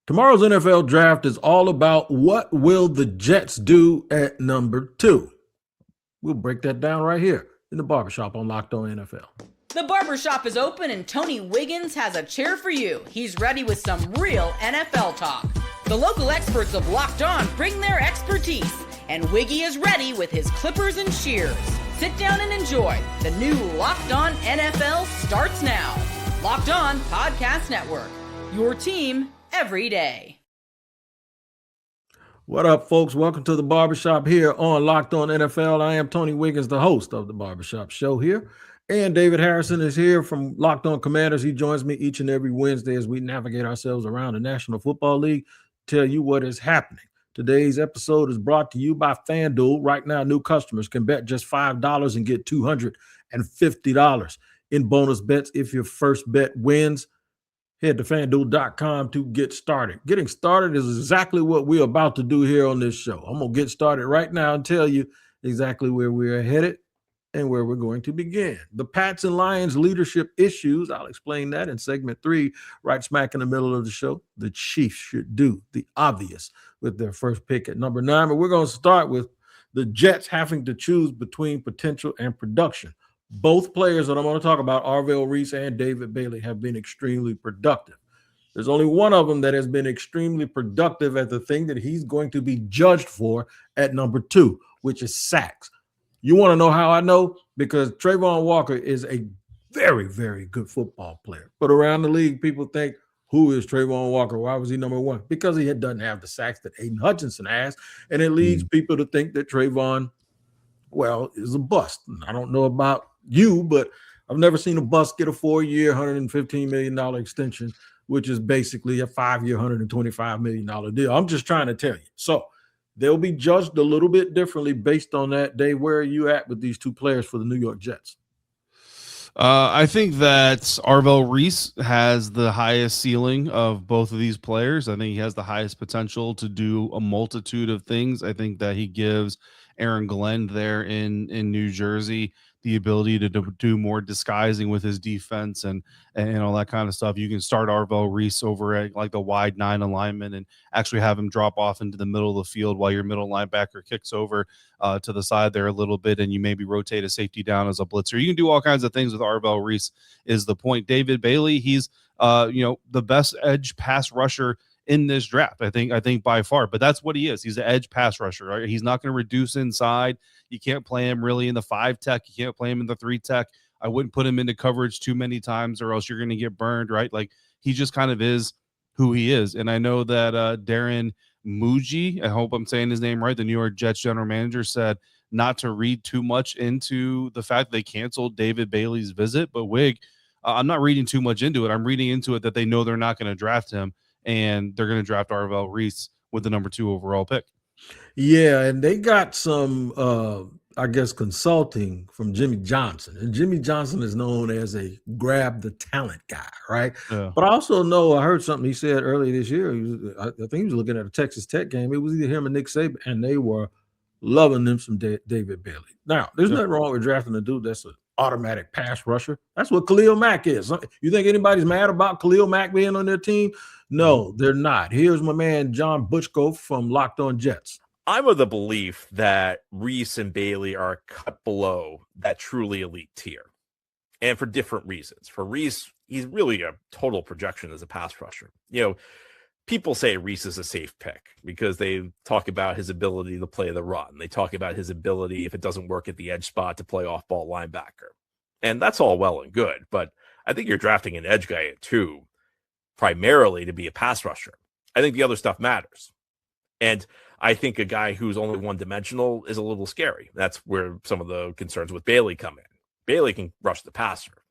Tomorrow's NFL draft is all about what will the Jets do at number 2. We'll break that down right here in the barbershop on Locked On NFL. The barbershop is open and Tony Wiggins has a chair for you. He's ready with some real NFL talk. The local experts of Locked On bring their expertise, and Wiggy is ready with his clippers and shears. Sit down and enjoy. The new Locked On NFL starts now. Locked On Podcast Network. Your team every day. What up, folks? Welcome to the barbershop here on Locked On NFL. I am Tony Wiggins, the host of the barbershop show here. And David Harrison is here from Locked On Commanders. He joins me each and every Wednesday as we navigate ourselves around the National Football League, tell you what is happening. Today's episode is brought to you by FanDuel. Right now, new customers can bet just $5 and get $250 in bonus bets if your first bet wins. Head to FanDuel.com to get started. Getting started is exactly what we're about to do here on this show. I'm going to get started right now and tell you exactly where we're headed and where we're going to begin. The Pats and Lions leadership issues, I'll explain that in segment 3, right smack in the middle of the show. The Chiefs should do the obvious with their first pick at number 9, but we're going to start with the Jets having to choose between potential and production. Both players that I'm going to talk about, Arvell Reese and David Bailey, have been extremely productive. There's only one of them that has been extremely productive at the thing that he's going to be judged for at number 2, which is sacks. You want to know how I know? Because Trayvon Walker is a very, very good football player. But around the league, people think, who is Trayvon Walker? Why was he number 1? Because he doesn't have the sacks that Aiden Hutchinson has. And it leads people to think that Trayvon, well, is a bust. I don't know about you, but I've never seen a bust get a 4-year, $115 million extension, which is basically a 5-year, $125 million deal. I'm just trying to tell you. So they'll be judged a little bit differently based on that. Dave, where are you at with these two players for the New York Jets? I think that Arvell Reese has the highest ceiling of both of these players. I think he has the highest potential to do a multitude of things. I think that he gives Aaron Glenn there in New Jersey the ability to do more disguising with his defense and all that kind of stuff. You can start Arvell Reese over at like the wide 9 alignment and actually have him drop off into the middle of the field while your middle linebacker kicks over to the side there a little bit, and you maybe rotate a safety down as a blitzer. You can do all kinds of things with Arvell Reese is the point. David Bailey, he's the best edge pass rusher in this draft, I think by far, but that's what he is. He's an edge pass rusher, right? He's not going to reduce inside. You can't play him really in the 5 tech. You can't play him in the 3 tech. I wouldn't put him into coverage too many times or else you're going to get burned, right? Like he just kind of is who he is. And I know that Darren Muji, I hope I'm saying his name right, the New York Jets general manager, said not to read too much into the fact they canceled David Bailey's visit, but Wig, I'm not reading too much into it. I'm reading into it that they know they're not going to draft him, and they're going to draft Arvell Reese with the number 2 overall pick. Yeah, and they got some, consulting from Jimmy Johnson. And Jimmy Johnson is known as a grab the talent guy, right? Yeah. But I also know, I heard something he said earlier this year. I think he was looking at a Texas Tech game. It was either him and Nick Saban, and they were loving them some David Bailey. Now, there's nothing wrong with drafting a dude that's an automatic pass rusher. That's what Khalil Mack is. You think anybody's mad about Khalil Mack being on their team? No, they're not. Here's my man, John Butchko from Locked On Jets. I'm of the belief that Reese and Bailey are a cut below that truly elite tier, and for different reasons. For Reese, he's really a total projection as a pass rusher. People say Reese is a safe pick because they talk about his ability to play the run. They talk about his ability, if it doesn't work at the edge spot, to play off-ball linebacker. And that's all well and good, but I think you're drafting an edge guy at 2 primarily to be a pass rusher. I think the other stuff matters. And I think a guy who's only one-dimensional is a little scary. That's where some of the concerns with Bailey come in. Bailey can rush the passer.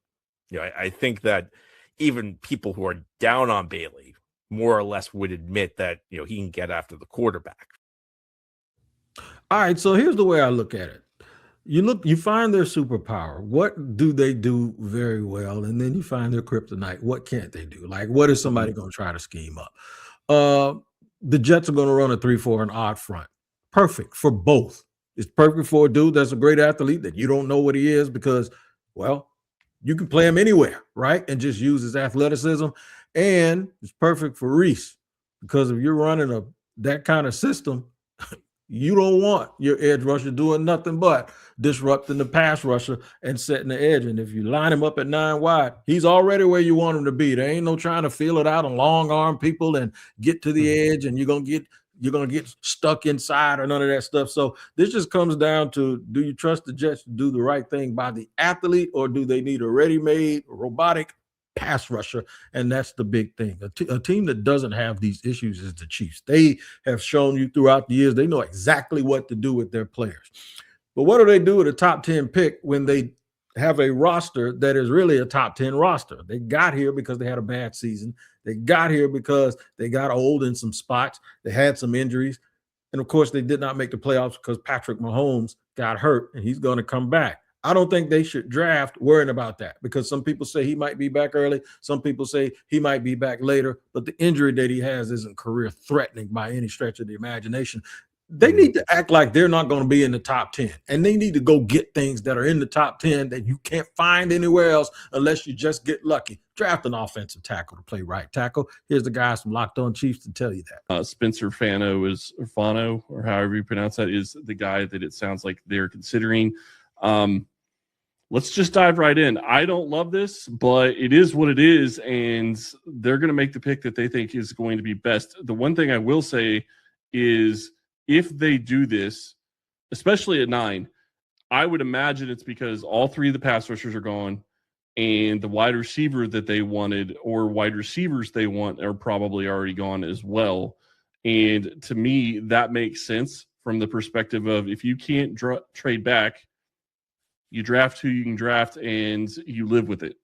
I think that even people who are down on Bailey more or less would admit that, he can get after the quarterback. All right, so here's the way I look at it. You find their superpower. What do they do very well? And then you find their kryptonite. What can't they do? Like, what is somebody going to try to scheme up? The Jets are going to run a 3-4 an odd front. Perfect for both. It's perfect for a dude that's a great athlete that you don't know what he is because, well, you can play him anywhere, right? And just use his athleticism. And it's perfect for Reese because if you're running that kind of system, you don't want your edge rusher doing nothing but disrupting the pass rusher and setting the edge. And if you line him up at 9 wide, he's already where you want him to be. There ain't no trying to feel it out and long arm people and get to the edge, and you're gonna get stuck inside or none of that stuff. So this just comes down to, do you trust the Jets to do the right thing by the athlete, or do they need a ready-made robotic pass rusher? And that's the big thing. A team that doesn't have these issues is the Chiefs. They have shown you throughout the years they know exactly what to do with their players. But what do they do with a top 10 pick when they have a roster that is really a top 10 roster? They got here because they had a bad season. They got here because they got old in some spots. They had some injuries. And of course, they did not make the playoffs because Patrick Mahomes got hurt, and he's going to come back. I don't think they should draft worrying about that, because some people say he might be back early. Some people say he might be back later, but the injury that he has isn't career threatening by any stretch of the imagination. They need to act like they're not going to be in the top 10, and they need to go get things that are in the top 10 that you can't find anywhere else unless you just get lucky. Draft an offensive tackle to play right tackle. Here's the guys from Locked On Chiefs to tell you that. Spencer Fano, or however you pronounce that, is the guy that it sounds like they're considering. Let's just dive right in. I don't love this, but it is what it is, and they're going to make the pick that they think is going to be best. The one thing I will say is, if they do this, especially at 9, I would imagine it's because all 3 of the pass rushers are gone, and the wide receiver that they wanted, or wide receivers they want, are probably already gone as well. And to me, that makes sense from the perspective of, if you can't trade back, you draft who you can draft, and you live with it.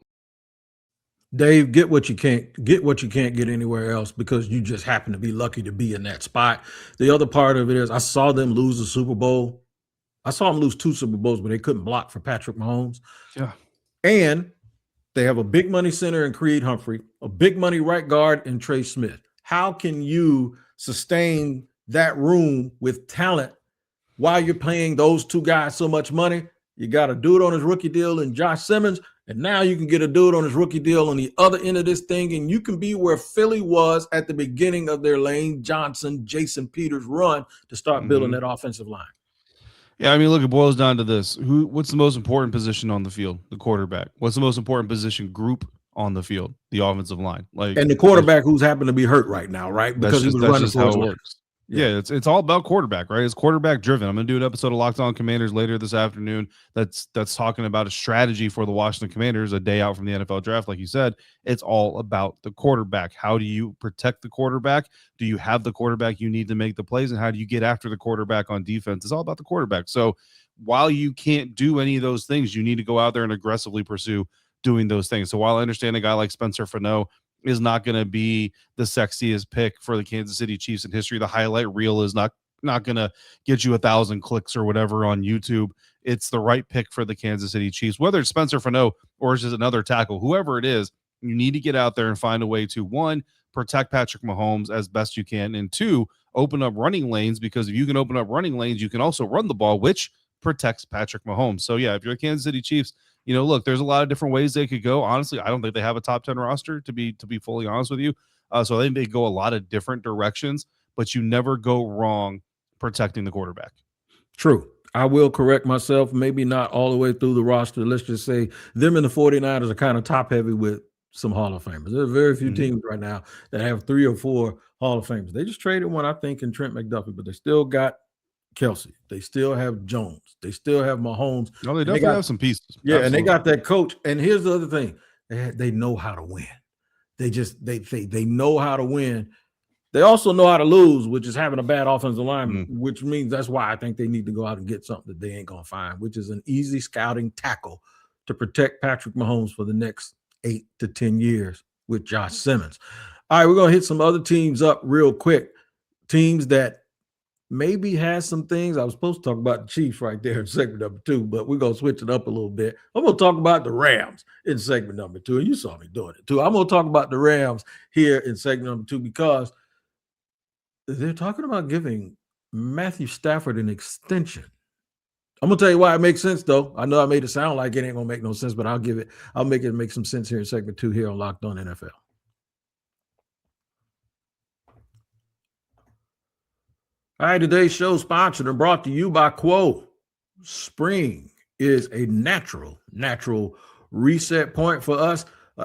Dave, get what you can't get anywhere else, because you just happen to be lucky to be in that spot. The other part of it is, I saw them lose the Super Bowl. I saw them lose 2 Super Bowls, but they couldn't block for Patrick Mahomes. Yeah. And they have a big money center in Creed Humphrey, a big money right guard in Trey Smith. How can you sustain that room with talent while you're paying those 2 guys so much money? You got a dude on his rookie deal in Josh Simmons, and now you can get a dude on his rookie deal on the other end of this thing, and you can be where Philly was at the beginning of their Lane Johnson, Jason Peters run to start building that offensive line. Yeah, I mean, look, it boils down to this. What's the most important position on the field? The quarterback. What's the most important position group on the field? The offensive line. And the quarterback, who's happened to be hurt right now, right? Because he was running for his life. Yeah, it's all about quarterback, right? It's quarterback driven. I'm going to do an episode of Locked On Commanders later this afternoon that's talking about a strategy for the Washington Commanders a day out from the NFL draft. Like you said, it's all about the quarterback. How do you protect the quarterback? Do you have the quarterback you need to make the plays? And how do you get after the quarterback on defense? It's all about the quarterback. So while you can't do any of those things, you need to go out there and aggressively pursue doing those things. So while I understand a guy like Spencer Fano is not going to be the sexiest pick for the Kansas City Chiefs in history, the highlight reel is not going to get you 1,000 clicks or whatever on YouTube. It's the right pick for the Kansas City Chiefs, whether it's Spencer Fano or it's just another tackle, whoever it is. You need to get out there and find a way to, 1, protect Patrick Mahomes as best you can, and 2, open up running lanes, because if you can open up running lanes, you can also run the ball, which protects Patrick Mahomes. So yeah, if you're the Kansas City Chiefs, look, there's a lot of different ways they could go. Honestly, I don't think they have a top 10 roster, to be fully honest with you. So I think they go a lot of different directions, but you never go wrong protecting the quarterback. True. I will correct myself. Maybe not all the way through the roster. Let's just say them and the 49ers are kind of top heavy with some Hall of Famers. There are very few teams right now that have 3 or 4 Hall of Famers. They just traded one, I think, in Trent McDuffie, but they still got Kelsey. They still have Jones. They still have Mahomes. No, they definitely have some pieces. Yeah, absolutely. And they got that coach. And here's the other thing: they know how to win. They know how to win. They also know how to lose, which is having a bad offensive line, which means that's why I think they need to go out and get something that they ain't gonna find, which is an easy scouting tackle to protect Patrick Mahomes for the next 8 to 10 years with Josh Simmons. All right, we're gonna hit some other teams up real quick. Teams that maybe has some things. I was supposed to talk about the Chiefs right there in segment number 2, but we're going to switch it up a little bit. I'm going to talk about the Rams in segment number 2, and you saw me doing it too. I'm going to talk about the Rams here in segment number 2 because they're talking about giving Matthew Stafford an extension. I'm going to tell you why it makes sense, though. I know I made it sound like it ain't going to make no sense, but I'll make it make some sense here in segment 2 here on Locked On NFL. All right, today's show sponsored and brought to you by Quo. Spring is a natural reset point for us.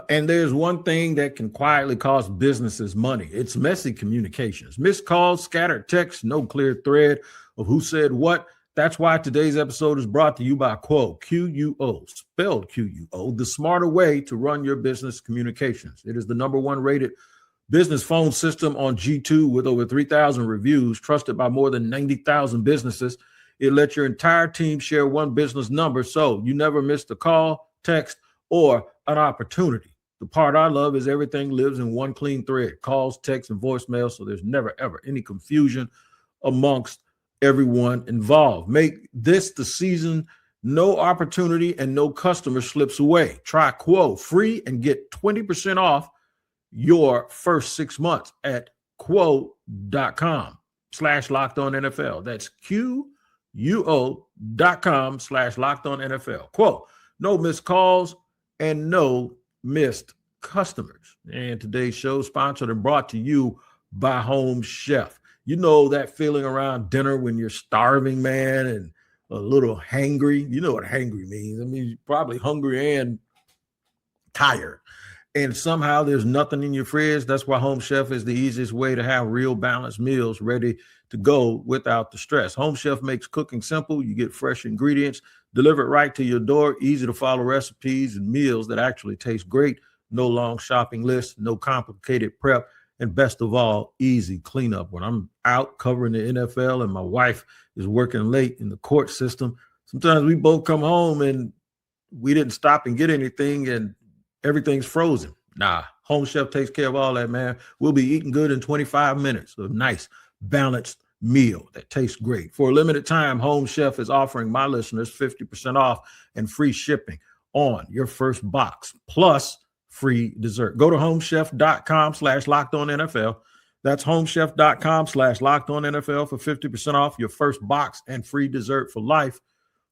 And there's one thing that can quietly cost businesses money. It's messy communications. Missed calls, scattered texts, no clear thread of who said what. That's why today's episode is brought to you by Quo, Q-U-O, spelled Q-U-O, the smarter way to run your business communications. It is the #1 rated business phone system on G2 with over 3,000 reviews, trusted by more than 90,000 businesses. It lets your entire team share one business number, so you never miss a call, text, or an opportunity. The part I love is everything lives in one clean thread, calls, texts, and voicemail, so there's never, ever any confusion amongst everyone involved. Make this the season no opportunity and no customer slips away. Try Quo free and get 20% off your first 6 months at quo.com/lockedonnfl. That's QUO.com/lockedonnfl. Quo, no missed calls and no missed customers. And today's show sponsored and brought to you by Home Chef. You know that feeling around dinner when you're starving, man, and a little hangry. You know what hangry means. I mean, you're probably hungry and tired. And somehow there's nothing in your fridge. That's why Home Chef is the easiest way to have real balanced meals ready to go without the stress. Home Chef makes cooking simple. You get fresh ingredients delivered right to your door, easy to follow recipes and meals that actually taste great. No long shopping lists, no complicated prep, and best of all, easy cleanup. When I'm out covering the NFL and my wife is working late in the court system, sometimes we both come home and we didn't stop and get anything and everything's frozen. Nah, Home Chef takes care of all that, man. We'll be eating good in 25 minutes. A nice, balanced meal that tastes great. For a limited time, Home Chef is offering my listeners 50% off and free shipping on your first box, plus free dessert. Go to homechef.com/lockedonnfl. That's homechef.com/lockedonnfl for 50% off your first box and free dessert for life.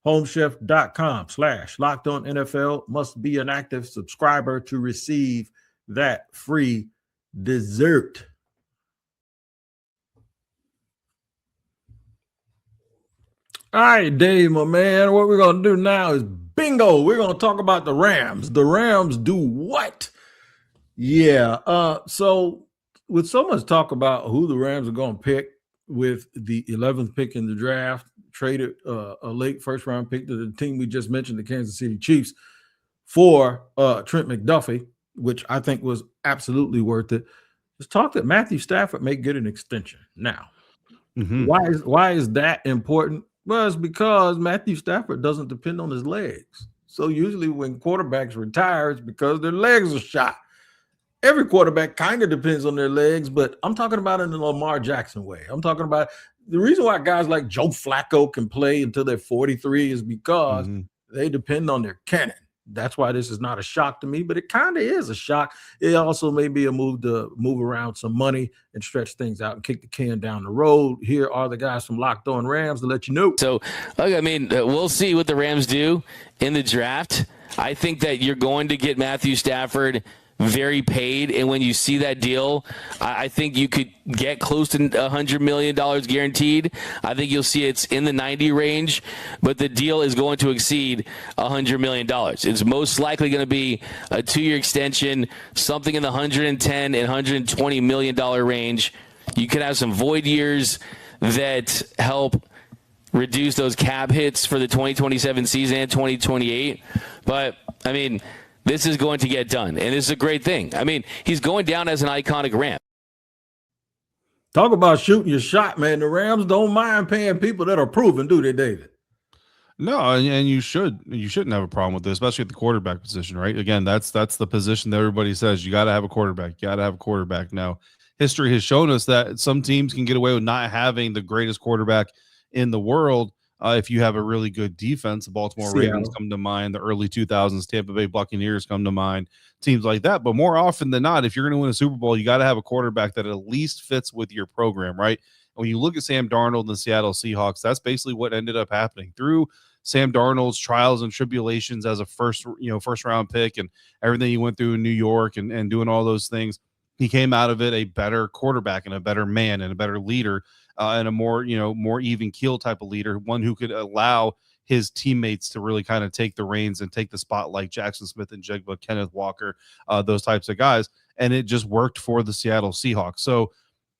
homechef.com/lockedonnfl. Must be an active subscriber to receive that free dessert. All right, Dave, my man, what we're going to do now is bingo. We're going to talk about the Rams. The Rams do what? Yeah. So with so much talk about who the Rams are going to pick with the 11th pick in the draft, traded a late first-round pick to the team we just mentioned, the Kansas City Chiefs, for Trent McDuffie, which I think was absolutely worth it. Let's talk that Matthew Stafford may get an extension now. Why is that important? Well, it's because Matthew Stafford doesn't depend on his legs. So usually when quarterbacks retire, it's because their legs are shot. Every quarterback kind of depends on their legs, but I'm talking about it in the Lamar Jackson way. I'm talking about the reason why guys like Joe Flacco can play until they're 43 is because they depend on their cannon. That's why this is not a shock to me, but it kind of is a shock. It also may be a move to move around some money and stretch things out and kick the can down the road. Here are the guys from Locked On Rams to let you know. So, look, I mean, we'll see what the Rams do in the draft. I think that you're going to get Matthew Stafford very paid, and when you see that deal, I think you could get close to $100 million guaranteed. I think you'll see it's in the 90 range, but the deal is going to exceed $100 million. It's most likely going to be a 2-year extension, something in the $110 and $120 million range. You could have some void years that help reduce those cap hits for the 2027 season and 2028. But, I mean, this is going to get done, and this is a great thing. I mean, he's going down as an iconic Ram. Talk about shooting your shot, man. The Rams don't mind paying people that are proven, do they, David? No, and you shouldn't have a problem with this, especially at the quarterback position, right? Again, that's the position that everybody says you got to have a quarterback. You got to have a quarterback. Now, history has shown us that some teams can get away with not having the greatest quarterback in the world. If you have a really good defense, the Baltimore Ravens come to mind, the early 2000s, Tampa Bay Buccaneers come to mind, teams like that. But more often than not, if you're going to win a Super Bowl, you got to have a quarterback that at least fits with your program, right? And when you look at Sam Darnold and the Seattle Seahawks, that's basically what ended up happening. Through Sam Darnold's trials and tribulations as a first round pick and everything he went through in New York and doing all those things, He came out of it a better quarterback and a better man and a better leader, and a more, more even keel type of leader, one who could allow his teammates to really kind of take the reins and take the spotlight. Jackson Smith and Jigba, Kenneth Walker, those types of guys. And it just worked for the Seattle Seahawks. So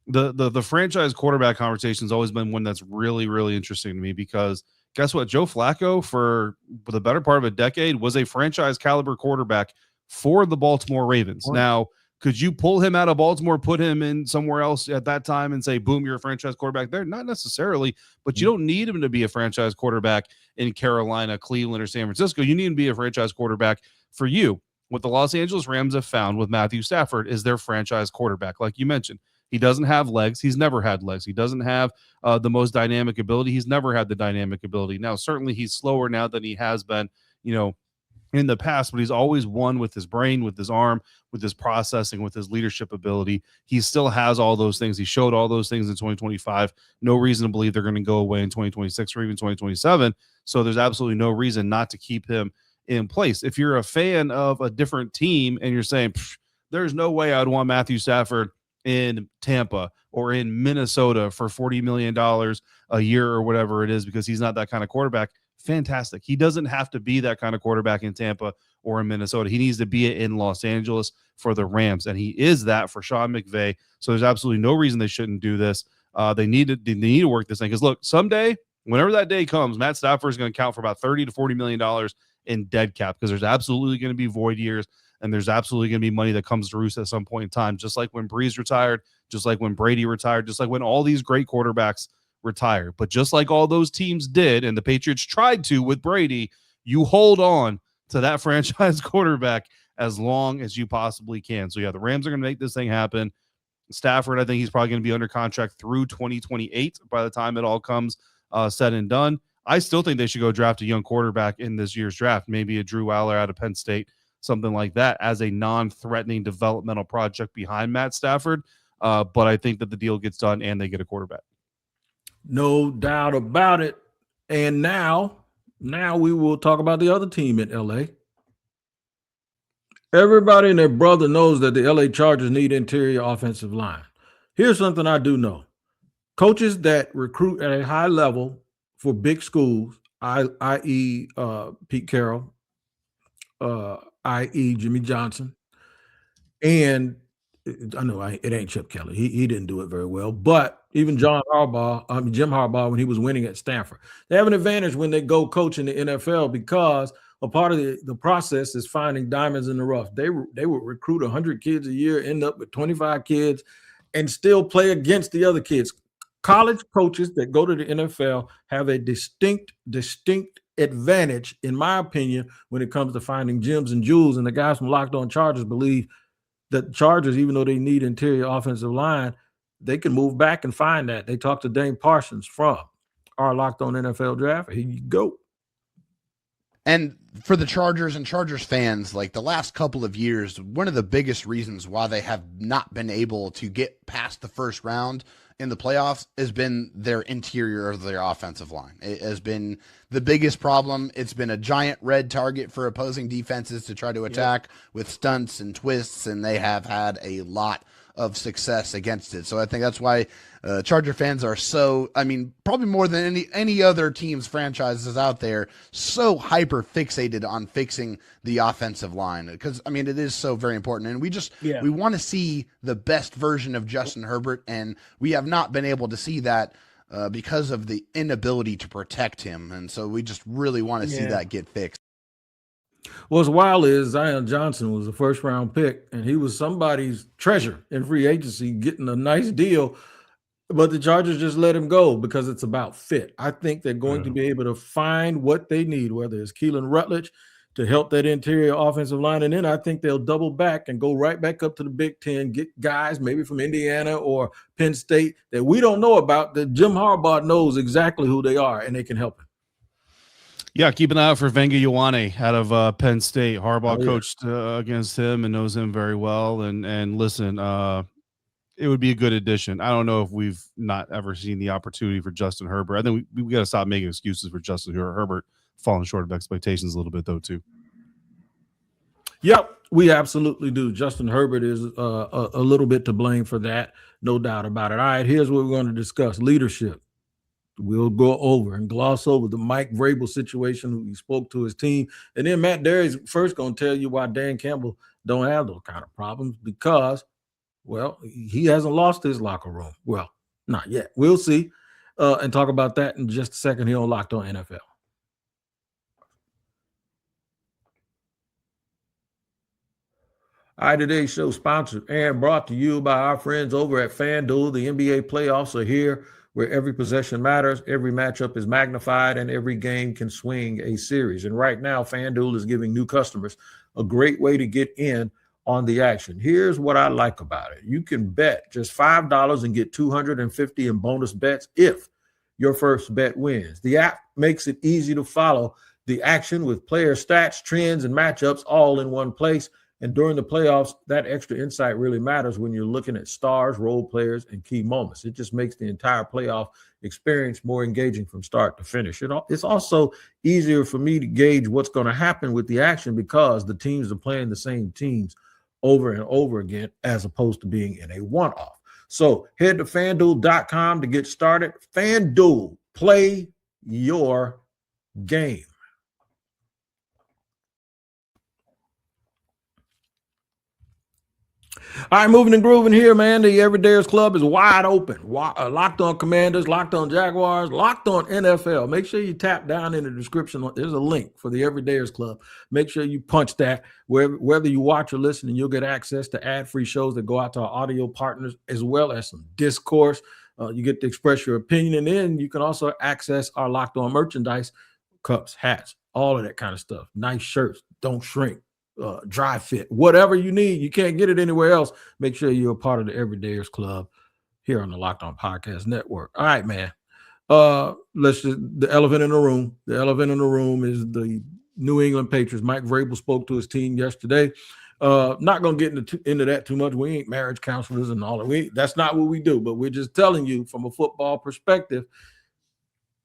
the franchise quarterback conversation has always been one that's really, really interesting to me, because guess what? Joe Flacco, for the better part of a decade, was a franchise caliber quarterback for the Baltimore Ravens. Now, could you pull him out of Baltimore, put him in somewhere else at that time and say, boom, you're a franchise quarterback there? Not necessarily, but you don't need him to be a franchise quarterback in Carolina, Cleveland, or San Francisco. You need him to be a franchise quarterback for you. What the Los Angeles Rams have found with Matthew Stafford is their franchise quarterback. Like you mentioned, he doesn't have legs. He's never had legs. He doesn't have the most dynamic ability. He's never had the dynamic ability. Now, certainly he's slower now than he has been, in the past, but he's always won with his brain, with his arm, with his processing, with his leadership ability. He still has all those things. He showed all those things in 2025. No reason to believe they're going to go away in 2026 or even 2027. So there's absolutely no reason not to keep him in place. If you're a fan of a different team and you're saying, there's no way I'd want Matthew Stafford in Tampa or in Minnesota for $40 million a year or whatever it is, because he's not that kind of quarterback, fantastic. He doesn't have to be that kind of quarterback in Tampa or in Minnesota. He needs to be in Los Angeles for the Rams, and he is that for Sean McVay. So there's absolutely no reason they shouldn't do this. They need to work this thing, because look, someday, whenever that day comes, Matt Stafford is going to count for about $30 to $40 million in dead cap, because there's absolutely going to be void years, and there's absolutely going to be money that comes to roost at some point in time, just like when Breeze retired, just like when Brady retired, just like when all these great quarterbacks retired. But just like all those teams did, and the Patriots tried to with Brady, you hold on to that franchise quarterback as long as you possibly can. So yeah, the Rams are going to make this thing happen. Stafford, I think he's probably going to be under contract through 2028 by the time it all comes said and done. I still think they should go draft a young quarterback in this year's draft, maybe a Drew Aller out of Penn State, something like that, as a non-threatening developmental project behind Matt Stafford. But I think that the deal gets done and they get a quarterback. No doubt about it. And now we will talk about the other team in LA. Everybody and their brother knows that the LA Chargers need interior offensive line. Here's something I do know. Coaches that recruit at a high level for big schools, i.e. Pete Carroll, i.e. Jimmy Johnson, and I know it ain't Chip Kelly. He didn't do it very well, but even Jim Harbaugh, when he was winning at Stanford, they have an advantage when they go coach in the NFL, because a part of the process is finding diamonds in the rough. They would recruit 100 kids a year, end up with 25 kids, and still play against the other kids. College coaches that go to the NFL have a distinct advantage, in my opinion, when it comes to finding gems and jewels. And the guys from Locked On Chargers believe that Chargers, even though they need interior offensive line, they can move back and find that. They talked to Dane Parsons from our Locked On NFL Draft. Here you go. And for the Chargers and Chargers fans, like the last couple of years, one of the biggest reasons why they have not been able to get past the first round in the playoffs has been their interior of their offensive line. It has been the biggest problem. It's been a giant red target for opposing defenses to try to attack with stunts and twists, and they have had a lot of success against it. So I think that's why Charger fans are probably more than any other team's franchises out there, so hyper fixated on fixing the offensive line, because it is so very important. And we want to see the best version of Justin Herbert, and we have not been able to see that because of the inability to protect him. And so we just really want to see that get fixed. What's wild is Zion Johnson was a first-round pick, and he was somebody's treasure in free agency, getting a nice deal, but the Chargers just let him go because it's about fit. I think they're going to be able to find what they need, whether it's Keelan Rutledge to help that interior offensive line, and then I think they'll double back and go right back up to the Big Ten, get guys maybe from Indiana or Penn State that we don't know about, that Jim Harbaugh knows exactly who they are, and they can help him. Yeah, keep an eye out for Venga Ioane out of Penn State. Harbaugh coached against him and knows him very well. And listen, it would be a good addition. I don't know if we've not ever seen the opportunity for Justin Herbert. I think we got to stop making excuses for Justin Herbert falling short of expectations a little bit, though, too. Yep, we absolutely do. Justin Herbert is a little bit to blame for that, no doubt about it. All right, here's what we're going to discuss: leadership. We'll go over and gloss over the Mike Vrabel situation, who he spoke to his team, and then Matt Derry's first going to tell you why Dan Campbell don't have those kind of problems because, well, he hasn't lost his locker room. Well, not yet. We'll see, and talk about that in just a second here on Locked On NFL. All right, today's show sponsored and brought to you by our friends over at FanDuel. The NBA playoffs are here, where every possession matters, every matchup is magnified, and every game can swing a series. And right now, FanDuel is giving new customers a great way to get in on the action. Here's what I like about it. You can bet just $5 and get $250 in bonus bets if your first bet wins. The app makes it easy to follow the action with player stats, trends, and matchups all in one place. And during the playoffs, that extra insight really matters when you're looking at stars, role players, and key moments. It just makes the entire playoff experience more engaging from start to finish. It's also easier for me to gauge what's going to happen with the action because the teams are playing the same teams over and over again as opposed to being in a one-off. So head to FanDuel.com to get started. FanDuel, play your game. All right, moving and grooving here, man. The Everydayers Club is wide open. Locked on Commanders, Locked on Jaguars, Locked on NFL. Make sure you tap down in the description. There's a link for the Everydayers Club. Make sure you punch that. Whether you watch or listen, and you'll get access to ad-free shows that go out to our audio partners, as well as some discourse. You get to express your opinion, and then you can also access our Locked on merchandise, cups, hats, all of that kind of stuff. Nice shirts, don't shrink. Dry fit, whatever you need, you can't get it anywhere else. Make sure you're a part of the Everydayers Club here on the Locked On Podcast Network. All right, man. The elephant in the room. The elephant in the room is the New England Patriots. Mike Vrabel spoke to his team yesterday. Not going to get into that too much. We ain't marriage counselors and all that. That's not what we do, but we're just telling you from a football perspective,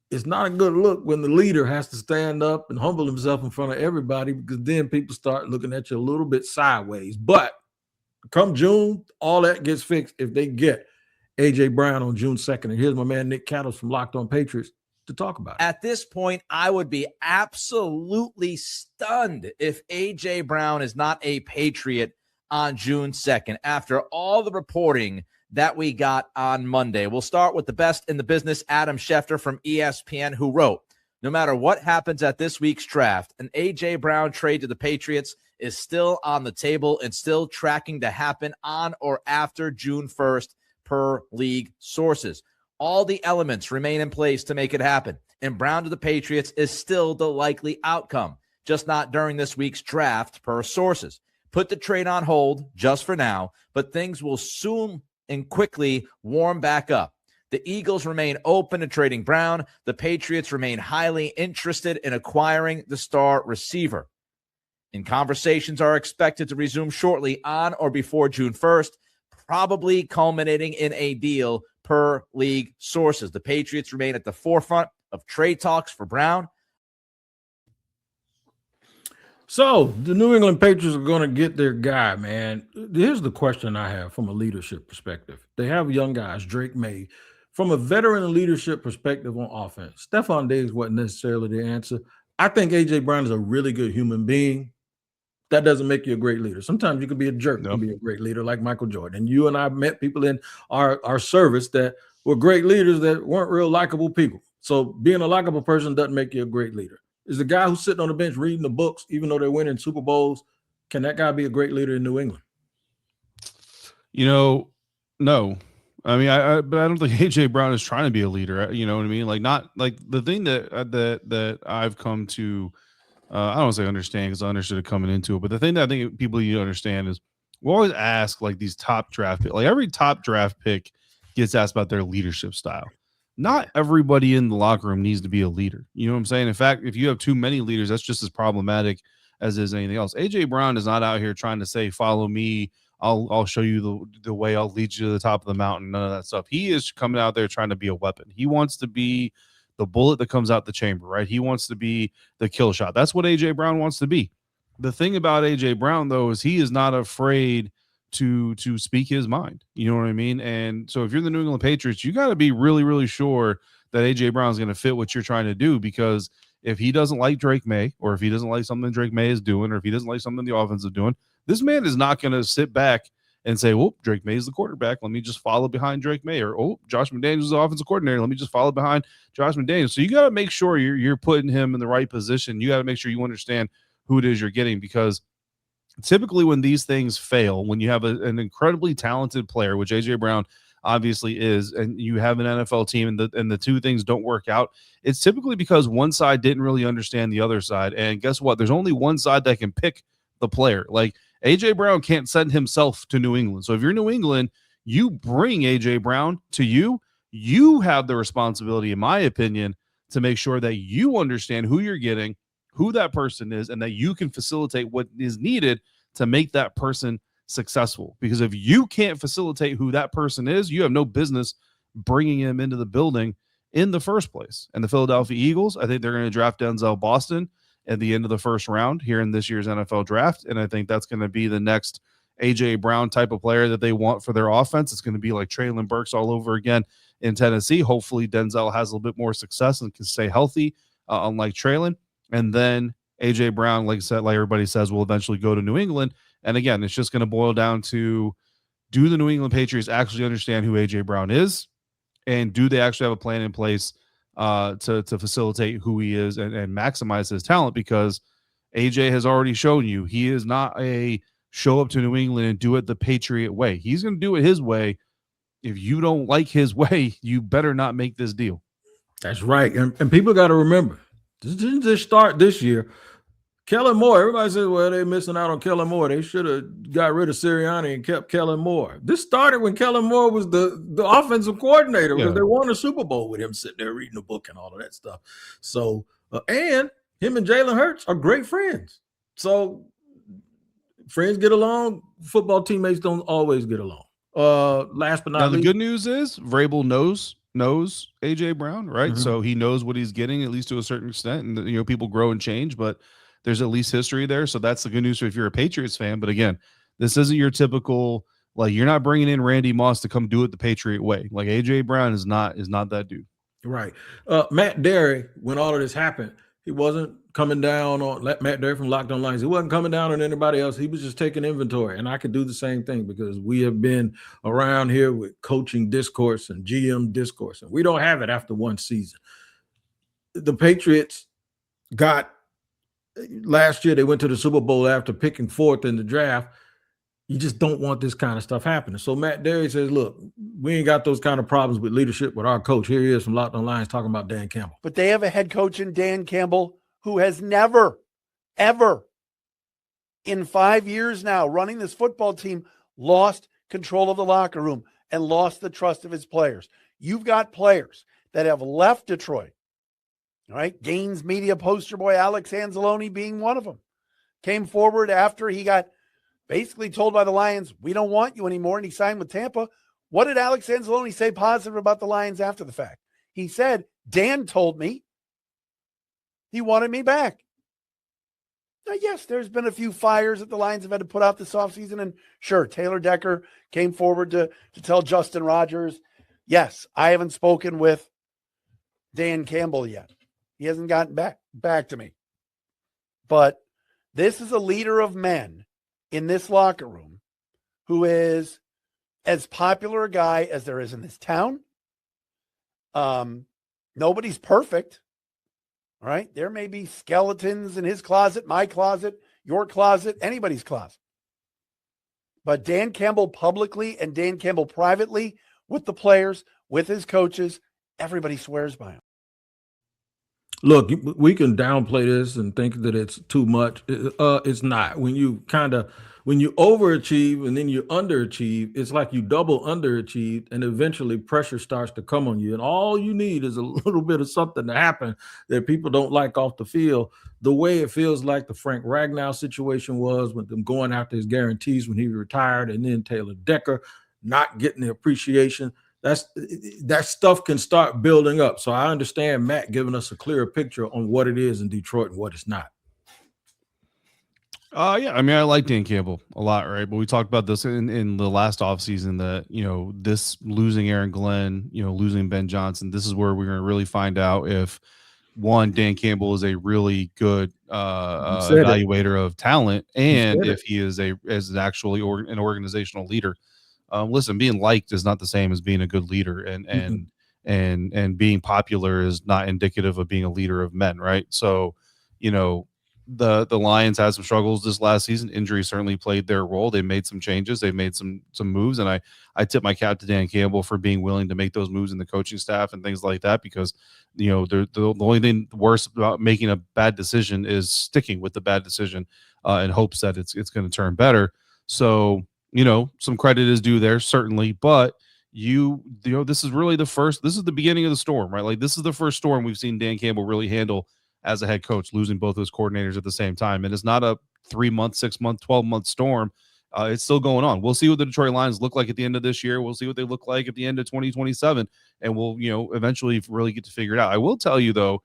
it's not a good look when the leader has to stand up and humble himself in front of everybody, because then people start looking at you a little bit sideways. But come June, all that gets fixed if they get A.J. Brown on June 2nd. And here's my man Nick Cattles from Locked On Patriots to talk about it. At this point, I would be absolutely stunned if A.J. Brown is not a Patriot on June 2nd after all the reporting that we got on Monday. We'll start with the best in the business, Adam Schefter from ESPN, who wrote, no matter what happens at this week's draft, an A.J. Brown trade to the Patriots is still on the table and still tracking to happen on or after June 1st per league sources. All the elements remain in place to make it happen, and Brown to the Patriots is still the likely outcome, just not during this week's draft per sources. Put the trade on hold just for now, but things will soon and quickly warm back up. The Eagles remain open to trading Brown. The Patriots remain highly interested in acquiring the star receiver. And conversations are expected to resume shortly on or before June 1st, probably culminating in a deal per league sources. The Patriots remain at the forefront of trade talks for Brown. So the New England Patriots are going to get their guy, man. Here's the question I have from a leadership perspective. They have young guys, Drake May. From a veteran leadership perspective on offense, Stephon Diggs wasn't necessarily the answer. I think A.J. Brown is a really good human being. That doesn't make you a great leader. Sometimes you can be a jerk and be a great leader like Michael Jordan. And you and I met people in our service that were great leaders that weren't real likable people. So being a likable person doesn't make you a great leader. Is the guy who's sitting on the bench reading the books, even though they're winning Super Bowls, can that guy be a great leader in New England? No. I mean, but I don't think A.J. Brown is trying to be a leader. You know what I mean? Like, not like the thing that I've come to, I don't want to say understand because I understood it coming into it, but the thing that I think people need to understand is we always ask like these top draft pick, like every top draft pick gets asked about their leadership style. Not everybody in the locker room needs to be a leader. You know what I'm saying? In fact, if you have too many leaders, that's just as problematic as is anything else. A.J. Brown is not out here trying to say, follow me. I'll show you the way. I'll lead you to the top of the mountain. None of that stuff. He is coming out there trying to be a weapon. He wants to be the bullet that comes out the chamber, right? He wants to be the kill shot. That's what A.J. Brown wants to be. The thing about AJ Brown, though, is he is not afraid to speak his mind. You know what I mean? And so if you're the New England Patriots, you got to be really, really sure that AJ Brown is going to fit what you're trying to do, because if he doesn't like Drake May, or if he doesn't like something Drake May is doing, or if he doesn't like something the offense is doing, this man is not going to sit back and say, well, Drake May is the quarterback, let me just follow behind Drake May. Or, oh, Josh McDaniels is the offensive coordinator, let me just follow behind Josh McDaniels. So you got to make sure you're putting him in the right position. You got to make sure you understand who it is you're getting, because typically when these things fail, when you have an incredibly talented player, which AJ Brown obviously is, and you have an NFL team and the two things don't work out, it's typically because one side didn't really understand the other side. And guess what? There's only one side that can pick the player. Like, AJ Brown can't send himself to New England. So if you're New England, you bring AJ Brown to you. You have the responsibility, in my opinion, to make sure that you understand who you're getting, who that person is, and that you can facilitate what is needed to make that person successful. Because if you can't facilitate who that person is, you have no business bringing him into the building in the first place. And the Philadelphia Eagles, I think they're going to draft Denzel Boston at the end of the first round here in this year's NFL draft. And I think that's going to be the next AJ Brown type of player that they want for their offense. It's going to be like Traylon Burks all over again in Tennessee. Hopefully Denzel has a little bit more success and can stay healthy, unlike Traylon. And then AJ Brown, like I said, like everybody says, will eventually go to New England. And again, it's just going to boil down to, do the New England Patriots actually understand who AJ Brown is? And do they actually have a plan in place to facilitate who he is and maximize his talent? Because AJ has already shown you he is not a show up to New England and do it the Patriot way. He's going to do it his way. If you don't like his way, you better not make this deal. That's right. And people got to remember, this didn't just start this year. Kellen Moore, everybody says, well, they're missing out on Kellen Moore. They should have got rid of Sirianni and kept Kellen Moore. This started when Kellen Moore was the offensive coordinator, because they won a Super Bowl with him sitting there reading a book and all of that stuff. So, and him and Jalen Hurts are great friends. So friends get along. Football teammates don't always get along. Last but not least, the good news is Vrabel knows AJ Brown, right? Mm-hmm. So he knows what he's getting, at least to a certain extent. And people grow and change, but there's at least history there. So that's the good news if you're a Patriots fan. But again, this isn't your typical, like, you're not bringing in Randy Moss to come do it the Patriot way. Like, AJ Brown is not that dude. Right. Matt Derry, when all of this happened, he wasn't coming down on Matt Derry from Locked On Lions. He wasn't coming down on anybody else. He was just taking inventory. And I could do the same thing, because we have been around here with coaching discourse and GM discourse, and we don't have it after one season. The Patriots got, last year they went to the Super Bowl after picking fourth in the draft. You just don't want this kind of stuff happening. So Matt Derry says, look, we ain't got those kind of problems with leadership with our coach. Here he is from Locked On Lions talking about Dan Campbell. But they have a head coach in Dan Campbell who has never, ever, in 5 years now running this football team, lost control of the locker room and lost the trust of his players. You've got players that have left Detroit. All right, Gaines media poster boy Alex Anzalone being one of them. Came forward after he got basically told by the Lions, we don't want you anymore, and he signed with Tampa. What did Alex Anzalone say positive about the Lions after the fact? He said, Dan told me he wanted me back. Now, yes, there's been a few fires that the Lions have had to put out this offseason, and sure, Taylor Decker came forward to tell Justin Rogers, yes, I haven't spoken with Dan Campbell yet. He hasn't gotten back to me. But this is a leader of men in this locker room who is as popular a guy as there is in this town. Nobody's perfect. All right. There may be skeletons in his closet, my closet, your closet, anybody's closet. But Dan Campbell publicly and Dan Campbell privately, with the players, with his coaches, everybody swears by him. Look, we can downplay this and think that it's too much. It's not. When you overachieve and then you underachieve, it's like you double underachieved, and eventually pressure starts to come on you. And all you need is a little bit of something to happen that people don't like off the field, the way it feels like the Frank Ragnow situation was, with them going after his guarantees when he retired, and then Taylor Decker not getting the appreciation. That stuff can start building up. So I understand Matt giving us a clearer picture on what it is in Detroit and what it's not. Yeah, I mean, I like Dan Campbell a lot, right? But we talked about this in the last offseason that, this losing Aaron Glenn, losing Ben Johnson, this is where we're going to really find out if one, Dan Campbell is a really good evaluator of talent, and if he is actually an organizational leader. Listen, being liked is not the same as being a good leader, and being popular is not indicative of being a leader of men, right? So, the Lions had some struggles this last season. Injuries certainly played their role. They made some changes. They made some moves, and I tip my cap to Dan Campbell for being willing to make those moves in the coaching staff and things like that, because the only thing worse about making a bad decision is sticking with the bad decision in hopes that it's going to turn better. So some credit is due there, certainly, but this is really this is the beginning of the storm, right? Like, this is the first storm we've seen Dan Campbell really handle as a head coach, losing both his coordinators at the same time. And it's not a 3-month, 6-month, 12-month storm. It's still going on. We'll see what the Detroit Lions look like at the end of this year. We'll see what they look like at the end of 2027. And we'll, eventually really get to figure it out. I will tell you, though,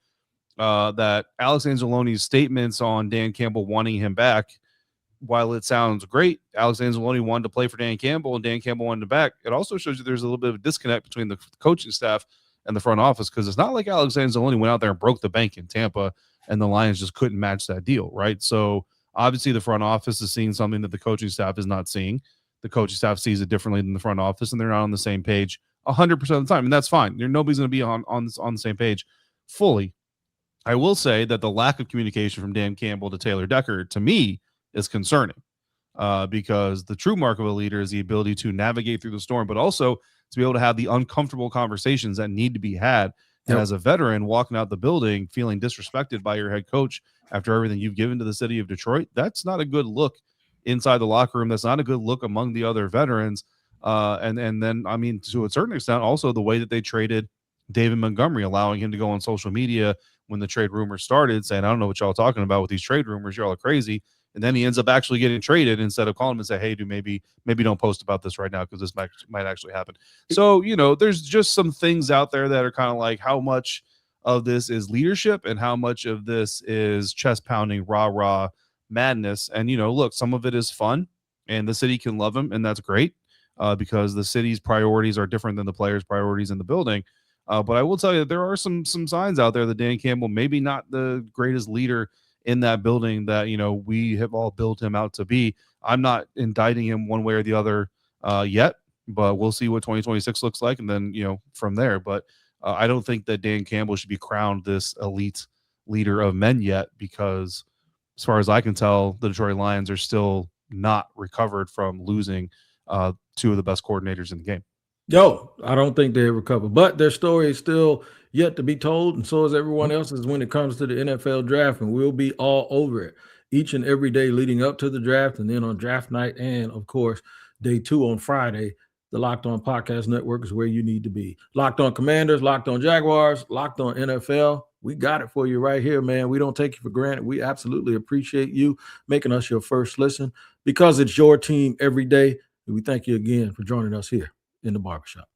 that Alex Anzalone's statements on Dan Campbell wanting him back, while it sounds great, Alex Anzalone wanted to play for Dan Campbell and Dan Campbell wanted him back. It also shows you there's a little bit of a disconnect between the coaching staff and the front office, because it's not like Alex Anzalone went out there and broke the bank in Tampa and the Lions just couldn't match that deal, right? So obviously the front office is seeing something that the coaching staff is not seeing. The coaching staff sees it differently than the front office, and they're not on the same page 100% of the time, and that's fine. Nobody's going to be on the same page fully. I will say that the lack of communication from Dan Campbell to Taylor Decker, to me, is concerning, because the true mark of a leader is the ability to navigate through the storm, but also to be able to have the uncomfortable conversations that need to be had. And as a veteran walking out the building feeling disrespected by your head coach after everything you've given to the city of Detroit, that's not a good look inside the locker room. That's not a good look among the other veterans. And then, I mean, to a certain extent, also the way that they traded David Montgomery, allowing him to go on social media when the trade rumors started, saying, I don't know what y'all are talking about with these trade rumors. Y'all are crazy. And then he ends up actually getting traded instead of calling him and say, hey, dude, maybe don't post about this right now because this might actually happen. So, there's just some things out there that are kind of like, how much of this is leadership and how much of this is chest pounding, rah madness. And, look, some of it is fun and the city can love him, and that's great because the city's priorities are different than the players' priorities in the building. But I will tell you that there are some signs out there that Dan Campbell, maybe not the greatest leader in that building that, we have all built him out to be. I'm not indicting him one way or the other yet, but we'll see what 2026 looks like. And then, from there, but I don't think that Dan Campbell should be crowned this elite leader of men yet, because as far as I can tell, the Detroit Lions are still not recovered from losing two of the best coordinators in the game. I don't think they recover, but their story is still yet to be told, and so is everyone else's when it comes to the NFL draft, and we'll be all over it each and every day leading up to the draft, and then on draft night, and of course, day 2 on Friday. The Locked On Podcast Network is where you need to be. Locked On Commanders, Locked On Jaguars, Locked On NFL. We got it for you right here, man. We don't take you for granted. We absolutely appreciate you making us your first listen, because it's your team every day. And we thank you again for joining us here in the barbershop.